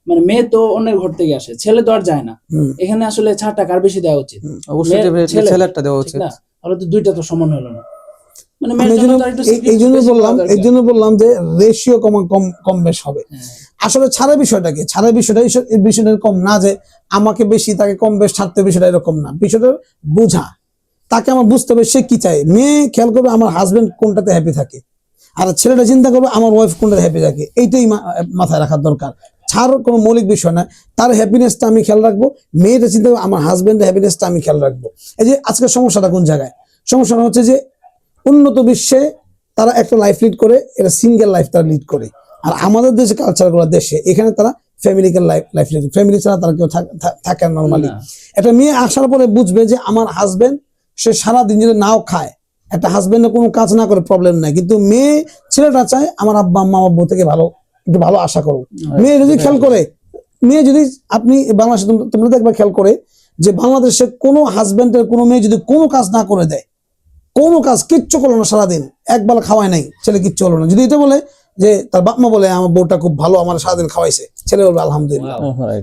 মানে মেয়ে তো অন্যের ঘর থেকে আসে, ছেলে তো আর যায় না, এখানে আসলে ছাড়টা কার বেশি দেওয়া উচিত? অবশ্যই মেয়ে- যে ছেলেরটা দেওয়া ঠিক উচিত। না? তাহলে তো দুইটা তো সমান হলো না। মানে আমি মেয়ের এই জন্য জন্য তো আরেকটু এই জন্য বেশি বললাম, পাওয়া এই দরকার। জন্য বললাম যে রেশিও কম বেশ হবে। আসলে ছাড়ের বিষয়টা কি? ছাড়ের বিষয়টা এই বিষয়টা এরকম না যে আমাকে বেশি তাকে কম বেশ ছাড়তে, বিষয়টা এরকম না। বিষয়টা বোঝা, তাকে আমার বুঝতে হবে সে কি চায়। মেয়ে খেয়াল করবে আমার হাজবেন্ড কোনটাতে হ্যাপি থাকে, আর ছেলেটা চিন্তা করবে আমার ওয়াইফ কোনটাতে হ্যাপি থাকে। এইটাই মাথায় রাখার দরকার। ছাড় কোনো মৌলিক বিষয় না, তার হ্যাপিনেসটা আমি খেয়াল রাখবো, মেয়েটা চিন্তা করবে আমার হাজবেন্ডের হ্যাপিনেসটা আমি খেয়াল রাখবো। এই যে আজকের সমস্যাটা কোন জায়গায়? সমস্যাটা হচ্ছে যে উন্নত বিশ্বে তারা একটা লাইফ লিড করে, এটা সিঙ্গেল লাইফ তারা লিড করে। আর আমাদের দেশে কালচারগুলো দেশে এখানে তারা ফ্যামিলিক্যাল লাইফ লিড, ফ্যামিলি ছাড়া তারা কেউ থাকে না নর্মালি। না। একটা মেয়ে আসার পরে বুঝবে যে আমার হাজবেন্ড সে সারাদিন যদি নাও খায়, একটা হাজবেন্ডের কোনো কাজ না করে প্রবলেম নাই, কিন্তু মেয়ে ছেলেটা চায় আমার আব্বা আম্মা আমার বউ থেকে একটু ভালো আশা করো। মেয়ে যদি খেয়াল করে, মেয়ে যদি আপনি বাংলাদেশে তোমরা দেখবা খেয়াল করে যে বাংলাদেশে কোনো হাজবেন্ডের কোনো মেয়ে যদি কোনো কাজ না করে দেয়, কোনো কাজ কিচ্ছু করলো না সারাদিন, একবেলা খাওয়ায় নাই, ছেলে কিচ্ছু হলো না, যদি এটা বলে যে তার বাপ মা বলে আমার বউটা খুব ভালো, আমার সারাদিন খাওয়াইছে, ছেলে বলবে আলহামদুলিল্লাহ।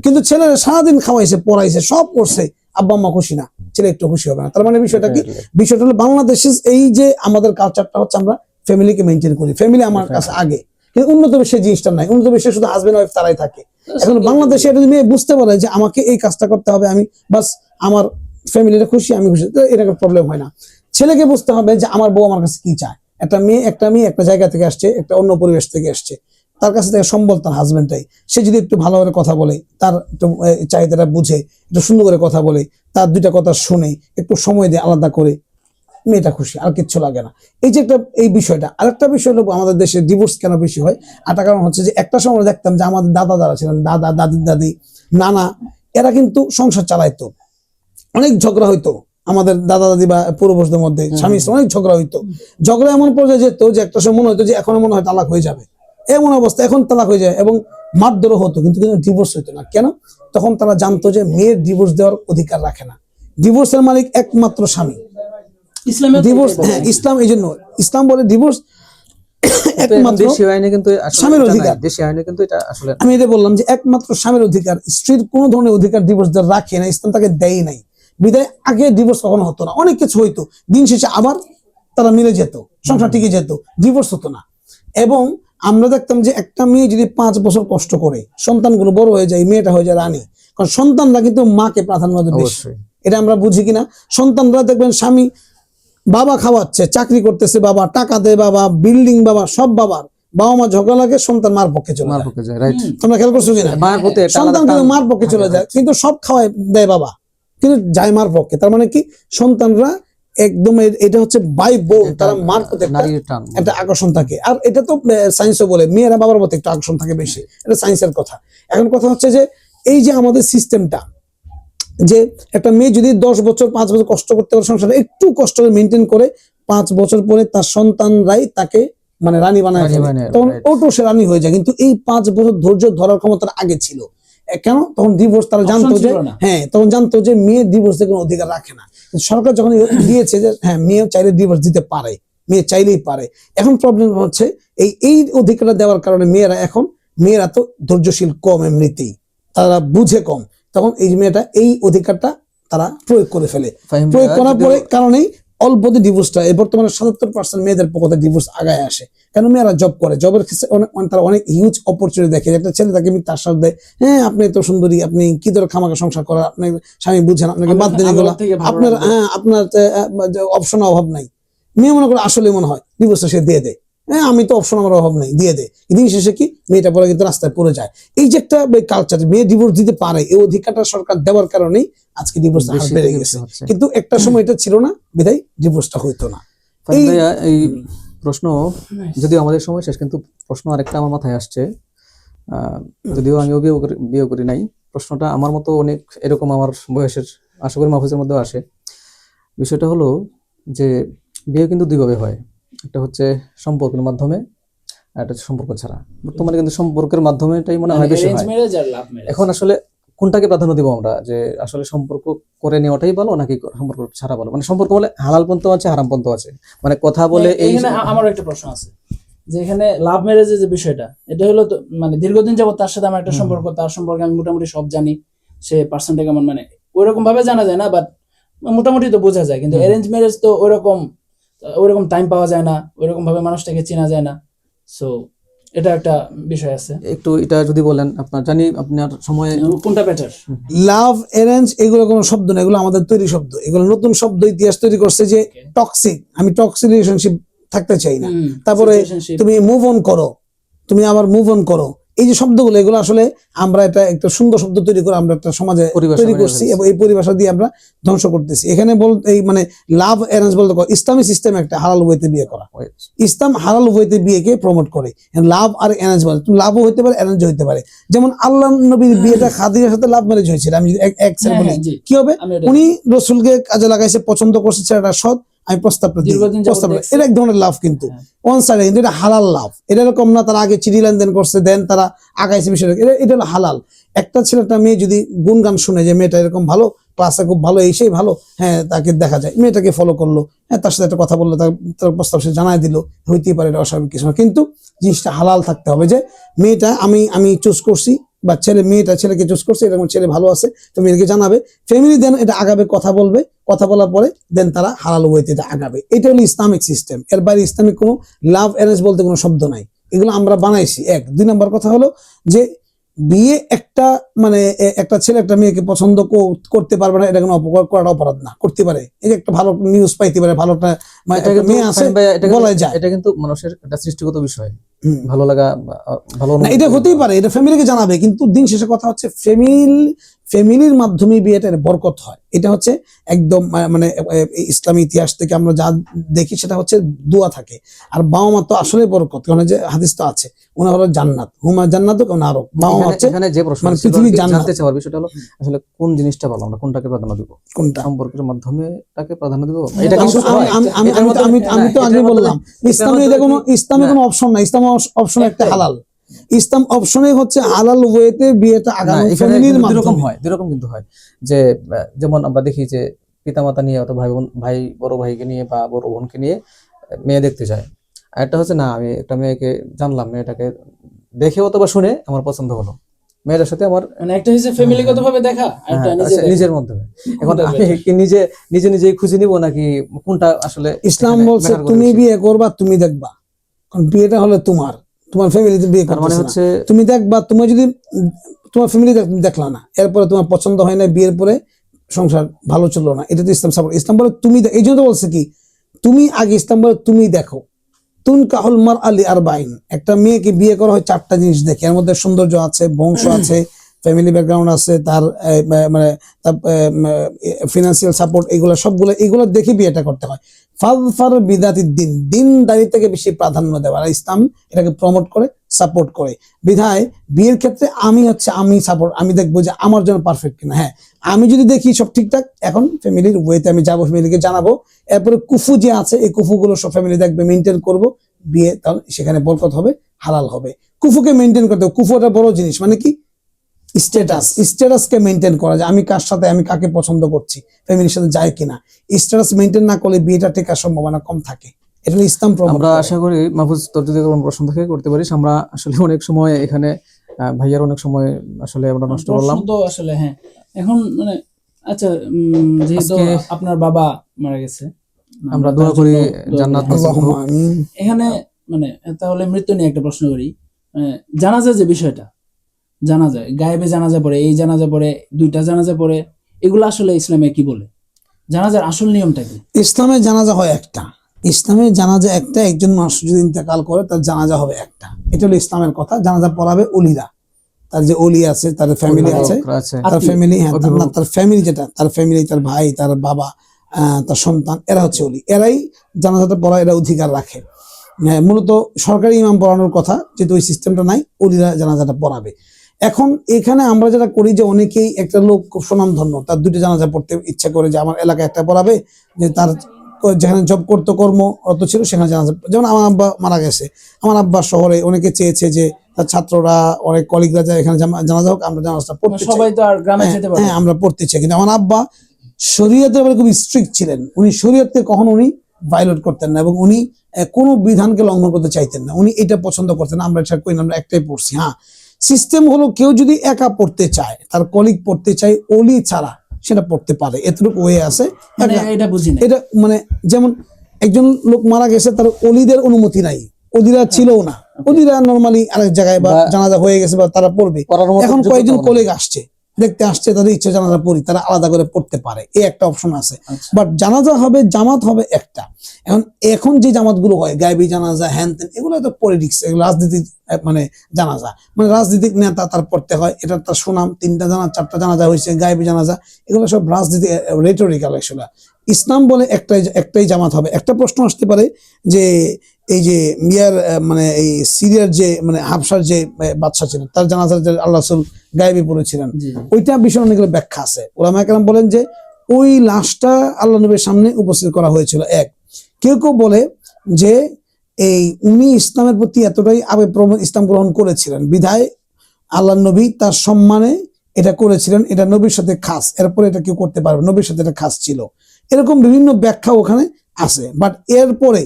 কিন্তু ছেলে সারাদিন খাওয়াইছে, পড়াইছে, সব করছে, আব্বা আম্মা খুশি না, ছেলে একটু খুশি হবে না। তার মানে বিষয়টা কি? বিষয়টা হলো বাংলাদেশে এই যে আমাদের কালচারটা হচ্ছে আমরা ফ্যামিলিকে মেনটেন করি, ফ্যামিলি আমার কাছে আগে। কিন্তু উন্নত বিশ্বে জিনিসটা নাই, উন্নত বিশ্বে শুধু হাজবেন্ড ওয়াইফ তারাই থাকে। এখন বাংলাদেশে এটা যদি মেয়ে বুঝতে পারে যে আমাকে এই কাজটা করতে হবে, আমি বাস আমার ফ্যামিলিটা খুশি, আমি খুশি, এটা কোনো প্রবলেম হয় না। ছেলেকে বুঝতে হবে যে আমার বউ আমার কাছে কি চায়। একটা মেয়ে একটা জায়গা থেকে আসছে, একটা অন্য পরিবেশ থেকে আসছে, তার কাছে থেকে সম্বল তার হাজবেন্ডটাই। সে যদি একটু ভালোভাবে কথা বলে, তার একটু চাহিদাটা বুঝে, একটু সুন্দর করে কথা বলে, তার দুইটা কথা শুনে, একটু সময় দিয়ে আলাদা করে, মেয়েটা খুশি, আর কিচ্ছু লাগে না। এই যে এই বিষয়টা। আরেকটা বিষয় হলো আমাদের দেশে ডিভোর্স কেন বেশি হয়? একটা কারণ হচ্ছে যে একটা সময় দেখতাম যে আমাদের দাদা যারা ছিলেন, দাদা দাদি নানা, এরা কিন্তু সংসার চালাইতো, অনেক ঝগড়া হইতো আমাদের দাদা দাদি বা পূর্বপুরুষদের মধ্যে, স্বামী স্ত্রী অনেক ঝগড়া হইতো। ঝগড়া এমন পর্যায়ে যেত যে একটা সময় মনে হতো যে এখন মনে হয় তালাক হয়ে যাবে, এমন অবস্থা, এখন তালাক হয়ে যায় এবং মারধরও হতো, কিন্তু ডিভোর্স হইতো না। কেন? তখন তারা জানতো যে মেয়ের ডিভোর্স দেওয়ার অধিকার রাখে না, ডিভোর্সের মালিক একমাত্র স্বামী। ইসলামে ডিভোর্স, হ্যাঁ, ইসলাম এই জন্য ইসলাম বলে ডিভোর্স একমাত্র দেশীয় আইনে কিন্তু আসলে স্বামীর এটা নাই। অধিকার। দেশীয় আইনে কিন্তু এটা আসলে আমি এটা বললাম যে একমাত্র স্বামীর অধিকার, স্ত্রীর কোনো ধরনের অধিকার ডিভোর্স দেওয়ার রাখে না, ইসলাম তাকে দেয় নাই। বিদায় আগে ডিভোর্স কখনো হতো না, অনেক কিছু হইতো, দিন শেষে আবার তারা মিলে যেত, সংসার টিকে যেত, ডিভোর্স হতো না। এবং আমরা দেখতাম যে একটা মেয়ে যদি 5 বছর কষ্ট করে সন্তানগুলো বড় হয়ে যায়, মেয়েটা হয়ে যায় রানী। কারণ সন্তানরা কিন্তু মাকে প্রাধান্য দেয় বেশি, অবশ্যই। এটা আমরা বুঝি কিনা। সন্তানরা দেখবেন স্বামী, বাবা খাওয়াচ্ছে, চাকরি করতেছে বাবা, টাকা দেয় বাবা, বিল্ডিং বাবা, সব বাবার, বাবা মা ঝগড়া লাগে, সন্তান মার পক্ষে চলে মার যায়। পক্ষে যায়, রাইট। তোমরা খেয়াল করছো কিনা? মায়ের প্রতি একটা সন্তান আলাদা কিন্তু টান মার পক্ষে চলে থাকে, যায়, কিন্তু সব খাওয়ায় দেয় বাবা, কিন্তু যায় মার পক্ষে। তার মানে কি? সন্তানরা একদম এটা হচ্ছে বাই বোন, তারা মার প্রতি নারীর টান। একটা আকর্ষণ থাকে। আর এটা তো সায়েন্সও বলে মেয়েরা বাবার প্রতি একটা আকর্ষণ থাকে বেশি, এটা সায়েন্সের কথা। এখন কথা হচ্ছে যে এই যে আমাদের সিস্টেমটা, যে একটা মেয়ে যদি 10 বছর 5 বছর কষ্ট করতে পারে, সংসারে একটু কষ্ট করে মেনটেন করে, 5 বছর পরে তার সন্তানরাই তাকে মানে রানী বানায় ফেলে, তখন ওটো সে রানী হয়ে যায়। কিন্তু এই 5 বছর ধৈর্য ধরার ক্ষমতা আগে ছিল। কেন তখন ডিভোর্স তারা জানতো যে ছিল না। হ্যাঁ তখন জানতো যে মেয়ে ডিভোর্সের কোনো অধিকার রাখে না। কিন্তু সরকার যখন দিয়েছে যে হ্যাঁ মেয়ে চাইলে ডিভোর্স দিতে পারে, মেয়ে চাইলেই পারে। এখন প্রবলেম হচ্ছে এই অধিকারটা দেওয়ার কারণে মেয়েরা তো ধৈর্যশীল কম, এমনিতেই তারা বুঝে কম, তখন এই মেয়েটা এই অধিকারটা তারা প্রয়োগ করে ফেলে। ফাহিম ভাইয়া, প্রয়োগ করার যদিও- পরে কারণেই অল্পতে ডিভোর্সটা বর্তমানে ৭৭% মেয়েদের পক্ষে ডিভোর্স আগায় আসে। কেন মেয়েরা জব করে, জবের ক্ষেত্রে তারা অনেক হিউজ অপরচুনিটি দেখে। একটা ছেলে তাকে তার সাথে দেয়, হ্যাঁ আপনি তো সুন্দরী, আপনি কি ধরে খামাকা সংসার করার, আপনার স্বামী বুঝেন, আপনাকে বাদ দেন এগুলা, থেকে ভালো আপনার লাগবে। আপনার অপশন অভাব নাই। মেয়ে মনে করে আসলে মনে হয় ডিভোর্সটা সে দিয়ে দেয়, হ্যাঁ আমি তো অপশন আমার অভাব নাই, দিয়ে দেয়। দিন শেষে কি মেয়েটা পরে কিন্তু রাস্তায় পড়ে যায়। এই যে একটা কালচার, মেয়ে ডিভোর্স দিতে পারে, এই অধিকারটা সরকার দেওয়ার কারণেই আজকে ডিভোর্সটা হার বেশি বেড়ে থেকে গেছে। বেশি হচ্ছে। কিন্তু একটা সময় এটা ছিল না, বিধায় ডিভোর্সটা হইতো না। ফাহিম ভাইয়া, এই প্রশ্ন যদিও আমাদের সময় শেষ, কিন্তু প্রশ্ন আরেকটা আমার মাথায় আসছে। যদিও আমিও বিয়ে করি নাই, প্রশ্নটা আমার মতো অনেক এরকম আমার বয়সের, আশা করি মাহফুজের মধ্যেও আসে। বিষয়টা হলো যে বিয়ে কিন্তু দুইভাবে হয়, একটা হচ্ছে সম্পর্কের মাধ্যমে, আর একটা হচ্ছে সম্পর্ক ছাড়া। বর্তমানে কিন্তু সম্পর্কের মাধ্যমেটাই মনে হয় বেশি অ্যারেঞ্জ হয়। ম্যারেজ আর লাভ ম্যারেজ। এখন আসলে কোনটাকে প্রাধান্য দিব আমরা, যে আসলে সম্পর্ক করে নেওয়াটাই ভালো নাকি সম্পর্ক ছাড়া ভালো? মানে সম্পর্ক বলে হালাল পন্থ আছে, হারাম পন্থ আছে, মানে কথা বলে এই এখানে আমারও একটা প্রশ্ন আছে, যে এখানে লাভ ম্যারেজের যে বিষয়টা, এটা হলো তো মানে দীর্ঘদিন যাবত তার সাথে আমার একটা সম্পর্ক, তার সম্পর্কে আমি মোটামুটি সব জানি, সে পার্সনটা কেমন, মানে ওইরকম ভাবে জানা যায় না, বাট মোটামুটি তো বোঝা যায়। কিন্তু অ্যারেঞ্জ ম্যারেজ তো ওইরকম টাইম পাওয়া যায় না, ওইরকম ভাবে মানুষটাকে চেনা যায় না। সো এটা একটা বিষয় আছে। একটু এটা যদি বলেন, আপনার জানি আপনার সময় কোনটা বেটার? লাভ, অ্যারেঞ্জ এগুলো কোনো শব্দ না, এগুলো আমাদের তৈরি শব্দ। এগুলো নতুন শব্দ ইতিহাস তৈরি করছে যে টক্সিক, আমি টক্সিক রিলেশনশিপ থাকতে চাই না। তারপরে তুমি মুভ অন করো, তুমি আবার মুভ অন করো, এই যে শব্দগুলো, এগুলো আসলে আমরা এটা একটা সুন্দর শব্দ তৈরি করে আমরা একটা সমাজে পরিভাষা তৈরি বানিয়ে করছি ফেলছি। এবং এই পরিভাষা দিয়ে আমরা ধ্বংস করতেছি। এখানে এই মানে লাভ অ্যারেঞ্জ বলতে ইসলামী সিস্টেম একটা হালাল ওয়েতে বিয়ে করা, ইসলাম হালাল ওয়েতে বিয়েকে প্রমোট করে। লাভ আর অ্যারেঞ্জ বলে, তুমি লাভও হইতে পারে, অ্যারেঞ্জ হইতে পারে। যেমন আল্লাহ নবীর বিয়েটা খাদিজার সাথে লাভ ম্যারেজ হয়েছিল। আমি যদি বলি কি হবে, উনি রসুলকে কাজে লাগাইছে, পছন্দ করছে, ছেলেটা সৎ, আমি প্রস্তাবটা দিই, এটা এক ধরনের লাভ, কিন্তু ওয়ান সাইড, কিন্তু এটা হালাল লাভ। এটা এরকম না তারা আগে চিঠি লেনদেন করছে, দেন তারা আগাইছে বিষয়টা, এটা হলো হালাল। একটা ছেলেটা মেয়ে যদি গুণগান শুনে যে মেয়েটা এরকম ভালো, ক্লাসে খুব ভালো, এই সেই ভালো, হ্যাঁ তাকে দেখা যায়, মেয়েটাকে ফলো করলো, হ্যাঁ তার সাথে একটা কথা বললো, তার প্রস্তাব সে জানাই দিল, হইতেই পারে, এটা অস্বাভাবিক কিছু না। কিন্তু জিনিসটা হালাল থাকতে হবে, যে মেয়েটা আমি চুজ করছি, বা মেয়েটা ছেলেকে চুজ করছে, এরকম ছেলে ভালো আছে, ফ্যামিলিকে জানাবে, ফ্যামিলি দেন এটা আগাবে, কথা বলবে, কথা বলার পরে দেন তারা হালাল ওয়েতে এটা আগাবে। এটা হলো ইসলামিক সিস্টেম। এর বাইরে ইসলামিক কোনো লাভ অ্যারেঞ্জ বলতে কোনো শব্দ নাই, এগুলো আমরা বানাইছি। দুই নম্বর কথা হলো যে বিয়ে একটা মানে একটা ছেলে একটা মেয়েকে পছন্দ করতে পারবে না, এটা কোনো করাটা অপরাধ না, করতে পারে। এই যে একটা ভালো নিউজ পাইতে পারে, ভালো একটা মেয়ে আছে, বলা যায়। এটা কিন্তু মানুষের একটা সৃষ্টিগত বিষয়, ভালো লাগা, ভালো না, এটা হতেই পারে, এটা ফ্যামিলিকে জানাবে। কিন্তু দিন শেষে কথা হচ্ছে ফ্যামিলির মাধ্যমে বিয়েটার বরকত হয়। এটা হচ্ছে একদম মানে ইসলামী ইতিহাস থেকে আমরা যা দেখি সেটা হচ্ছে দোয়া থাকে। আর বাবা মা তো আসলে বরকত, কারণ যে হাদিস তো আছে, ওনা হলো জান্নাত, হুমা জান্নাত, কারণ আরো বাবা মা হচ্ছে এখানে যে প্রশ্ন মানে পৃথিবী জানতে চাওয়ার বিষয়টা হলো আসলে কোন জিনিসটা ভালো, আমরা কোনটাকে প্রাধান্য দিব, কোনটা সম্পর্কের মাধ্যমে তাকে প্রাধান্য দিব? এটা আমি তো আগে বললাম, ইসলামে কোনো অপশন নাই, ইসলাম অপশন একটা হালাল। ইসলাম অপশনে হচ্ছে হালাল ওয়েতে বিয়েটা আগানো, ফ্যামিলির মাধ্যমে। দুই রকম কিন্তু হয়, যে যেমন আমরা দেখি যে পিতামাতা নিয়ে অথবা ভাই বড় ভাইকে নিয়ে বা বড় বোনকে নিয়ে মেয়ে দেখতে যায়। আর একটা হচ্ছে না, আমি একটা মেয়েকে জানলাম, মেয়েটাকে দেখে অথবা শুনে আমার পছন্দ হলো, মেয়েটার সাথে আমার মানে একটা হচ্ছে ফ্যামিলিগতভাবে দেখা, আর একটা নিজের মাধ্যমে। এখন আমি কি নিজেই খুঁজে নিব, নাকি কোনটা আসলে? ইসলাম বলছে তুমি বিয়ে করবা, তুমি দেখবা, কারণ বিয়েটা হলে তোমার ফ্যামিলিতে বিয়ে করতে মানে হচ্ছে তুমি দেখবা। তুমি যদি তোমার ফ্যামিলি দেখলা না, এরপরে তোমার পছন্দ হয় না, বিয়ের পরে সংসার ভালো চললো না, এটা তো ইসলাম সাপোর্ট। ইসলাম বলে তুমি, এই জন্য বলছে কি তুমি আগে, ইসলাম বলে তুমি দেখো। তুনকাহুল মারআলি আরবাইন, একটা মেয়েকে বিয়ে করা হয় 4টা জিনিস দেখে, এর মধ্যে সৌন্দর্য আছে, বংশ আছে, ফ্যামিলি ব্যাকগ্রাউন্ড আছে, তার মানে তার ফিনান্সিয়াল সাপোর্ট, এগুলো দেখে বিয়েটা করতে হয়। ফাযফার বিদাতিদ দিন, দিনদারিতাকে বেশি প্রাধান্য দেওয়া, আর ইসলাম এটাকে প্রমোট করে, সাপোর্ট করে। বিধায় বিয়ের ক্ষেত্রে আমি দেখবো যে আমার জন্য পারফেক্ট কিনা। হ্যাঁ, আমি যদি দেখি সব ঠিকঠাক, এখন ফ্যামিলির ওয়েতে আমি যাবো, ফ্যামিলিকে জানাবো, এরপরে কুফু যে আছে এই কুফুগুলো সব ফ্যামিলি দেখবে, মেনটেন করবো, বিয়ে তাহলে সেখানে বরকত হবে, হালাল হবে। কুফুকে মেনটেন করতে হবে, কুফু একটা বড় জিনিস, মানে কি স্ট্যাটাসকে মেনটেন করা যায়, আমি কার সাথে, আমি কাকে পছন্দ করছি, ফ্যামিলির সাথে যায় কিনা, স্ট্যাটাস মেনটেন না করলে বিয়েটা টেকার সম্ভাবনা কম থাকে। এটা হলো ইসলাম প্রমোট আমরা করে। আশা করি মাহফুজ তোর যদি কোনো প্রশ্ন থেকে করতে পারিস। আমরা আসলে অনেক সময় এখানে ভাইয়ার অনেক সময় আসলে আমরা নষ্ট করলাম। প্রশ্ন তো আসলে হ্যাঁ এখন মানে আচ্ছা যেহেতু আজকে আপনার বাবা মারা গেছে, আমরা তার দোয়া করি জন্য দোয়া জান্নাত করি। নসিব আল্লাহুম্মা হোক। আমিন। এখানে মানে তাহলে মৃত্যু নিয়ে একটা প্রশ্ন করি। জানাজা যে বিষয়টা, জানাজা গায়েবে জানাজা পড়ে, এই জানাজা পড়ে, দুইটা জানাজা পড়ে, এগুলো আসলে ইসলামে কি বলে? জানাজার আসল নিয়মটা কি? ইসলামের জানাজা হয় একটা, ইসলামের জানাজা একটা, একজন মানুষ যদি ইন্তেকাল করে তার জানাজা হবে একটা, এটা হলো ইসলামের কথা। জানাজা পড়াবে ওলিরা, তার যে ওলি আছে, তার ফ্যামিলি আছে, অভিভাবকরা আছে। তার ফ্যামিলি, হ্যাঁ তার ফ্যামিলি, যেটা তার ফ্যামিলি, তার ভাই, তার বাবা, তার সন্তান, এরা হচ্ছে ওলি, এরাই জানাজাটা পড়া, এরা অধিকার রাখে। হ্যাঁ, মূলত সরকারি ইমাম পড়ানোর কথা, যেহেতু ওই সিস্টেমটা নাই, ওলিরা জানাজাটা পড়াবে। এখন এখানে আমরা যেটা করি যে অনেকেই, একটা লোক খুব সুনামধন্য, তার দুটো জানাজা পড়তে ইচ্ছা করে যে আমার এলাকায় একটা পড়াবে, যে তার যেখানে জব করতে কর্মরত ছিল সেখানে জানাজা, যেমন আমার আব্বা মারা গেছে, আমার আব্বা শহরে, অনেকে চেয়েছে যে তার ছাত্ররা, অনেক কলিগরা যায় এখানে জানাজা হোক, আমরা জানাজাটা পড়তে চাই। সবাই তো আর গ্রামে যেতে পারে হ্যাঁ, আমরা পড়তে চাই, কিন্তু আমার আব্বা শরীয়তের ব্যাপারে খুব স্ট্রিক্ট ছিলেন, উনি শরীয়তকে কখনো উনি ভায়োলেট করতেন না, এবং উনি কোনো বিধানকে লঙ্ঘন করতে চাইতেন না, উনি এটা পছন্দ করতেন না। আমরা এটা করি না, আমরা একটাই পড়ছি। হ্যাঁ, সিস্টেম হলো কেউ যদি একা পড়তে চায়, তার কলিগ পড়তে চায়, ওলি ছাড়া সেটা পড়তে পারে, এতটুকু ওয়ে আছে। মানে এটা বুঝি না। এটা মানে যেমন একজন লোক মারা গেছে, তার ওলিদের অনুমতি নাই, ওলিরা ছিলও না, ওলিরা নরমালি আরেক জায়গায় বা জানাজা হয়ে গেছে বা তারা পড়বে। পড়ার মতো এখন কয়েকজন যোগ্যতা কলিগ আসছে, দেখতে আসছে, তাদের ইচ্ছা জানাজা পড়ি, তারা আলাদা করে পড়তে পারে, এই একটা অপশন আছে। আচ্ছা। বাট জানাজা হবে, জামাত হবে একটা। এখন যে জামাতগুলো হয়, গায়েবী জানাজা, হ্যান ত্যান, এগুলো তো পলিটিক্স, এগুলো রাজনীতির মানে জানাজা, মানে রাজনীতিক নেতা তার পড়তে হয়, এটা তার সুনাম, 3টা জানাজা 4টা জানাজা হয়েছে, গায়েবী জানাজা, এগুলো সব রাজনীতি, রেটোরিক্যাল। এগুলো ইসলাম বলে একটাই জামাত হবে। একটা প্রশ্ন আসতে পারে যে এই যে মিয়ার মানে এই সিরিয়ার যে মানে হাবশার যে বাদশা ছিলেন, তার জানাজার যে আল্লাহ রাসূল গায়েবী পড়েছিলেন, জি। ওইটা বিষয়ে অনেকগুলো ব্যাখ্যা আছে। ওলামায়ে কেরাম বলেন যে ওই লাশটা আল্লাহ নবীর সামনে উপস্থিত করা হয়েছিল। কেউ কেউ বলে যে উনি ইসলামের প্রতি এতটাই আবেগপ্রবণ, ইসলাম গ্রহণ করেছিলেন বিধায় আল্লাহ নবী তার সম্মানে এটা করেছিলেন, এটা নবীর সাথে খাস, এরপরে এটা কেউ করতে পারবে, নবীর সাথে এটা খাস ছিল। এরকম বিভিন্ন ব্যাখ্যা ওখানে আছে। বাট এরপরে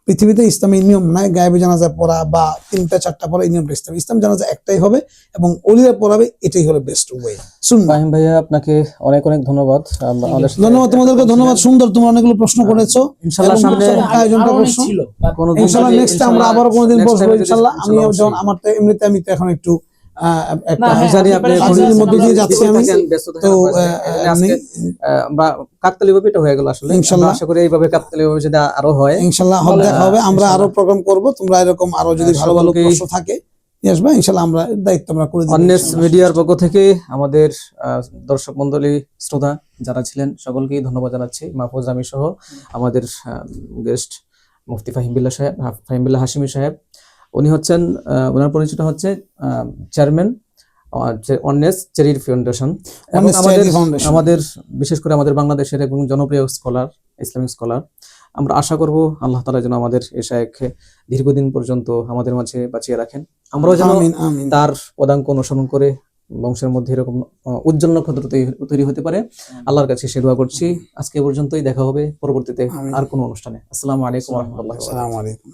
পৃথিবীতে ইসলামী নিয়ম নাই গায়েবী জানাজা পড়া বা 3টা 4টা পড়া, এই নিয়মটা ইসলাম জানাজা একটাই হবে এবং ওলিরা পড়াবে, এটাই হলো বেস্ট ওয়ে। ফাহিম ভাইয়া, আপনাকে অনেক অনেক ধন্যবাদ। আমাদের সাথে ধন্যবাদ, তোমাদেরকে ধন্যবাদ। সুন্দর, তোমরা অনেকগুলো প্রশ্ন করেছো, ইনশাআল্লাহ এবং সামনে আয়োজনটা আরো অনেক করছো। ছিল। কোনোদিন ইনশাআল্লাহ যদি- নেক্সট আমরা ইনশাআল্লাহ আবার কোনোদিন next বসবো time যদি- ইনশাআল্লাহ। আমি ইনশাআল্লাহ যেমন অবশ্যই। আমার এমনিতে আমি তো এখন একটু একটা না, হ্যাঁ, জানি আপনি আপনি কাজের মধ্যে দিয়ে আমরা যাচ্ছি busy আমি, থাকেন, ব্যস্ত থাকেন, তো আজকে আমরা কাকতালীয়ভাবে এটা হয়ে গেল আসলে। ইনশাআল্লাহ। আমরা আশা করি এইভাবে কাকতালীয়ভাবে যদি আরো হয়। ইনশাআল্লাহ দেখা হবে, আমরা আরো প্রোগ্রাম করব। তোমরা এরকম আরো যদি ভালো ভালো সকলকেই- প্রশ্ন থাকে নিয়ে আসবে, ইনশাআল্লাহ আমরা দায়িত্ব আমরা করে দেব। অন্নেস মিডিয়ার পক্ষ থেকে আমাদের দর্শক মন্ডলী, শ্রোতা যারা ছিলেন সকলকেই ধন্যবাদ জানাচ্ছি। মাহফুজ রামি সহ আমাদের গেস্ট মুফতি ফাহিম বিল্লাহ হাশিমি সাহেব। উনি হচ্ছেন, ওনার পরিচয়টা হচ্ছে চেয়ারম্যান অন্নেস চ্যারিটি ফাউন্ডেশন। এবং Oneness Charity Foundation। আমাদের বিশেষ করে আমাদের বাংলাদেশের এবং জনপ্রিয় স্কলার, ইসলামিক স্কলার। আমরা আশা করব আল্লাহ তাআলা যেন আমাদের এই শায়েখকে দীর্ঘদিন পর্যন্ত আমাদের মাঝে বাঁচিয়ে রাখেন। আমরাও যেন আমিন আমিন। তার পদাঙ্ক অনুসরণ করে বংশের মধ্যে এরকম উজ্জ্বল নক্ষত্র তৈরি হতে পারে। আল্লাহর কাছে সে দোয়া করছি। আজকে পর্যন্তই, দেখা হবে পরবর্তীতে আর কোনো অনুষ্ঠানে। আসসালামু আলাইকুম ওয়া রাহমাতুল্লাহি ওয়া বারাকাতুহু। আসসালামু আলাইকুম।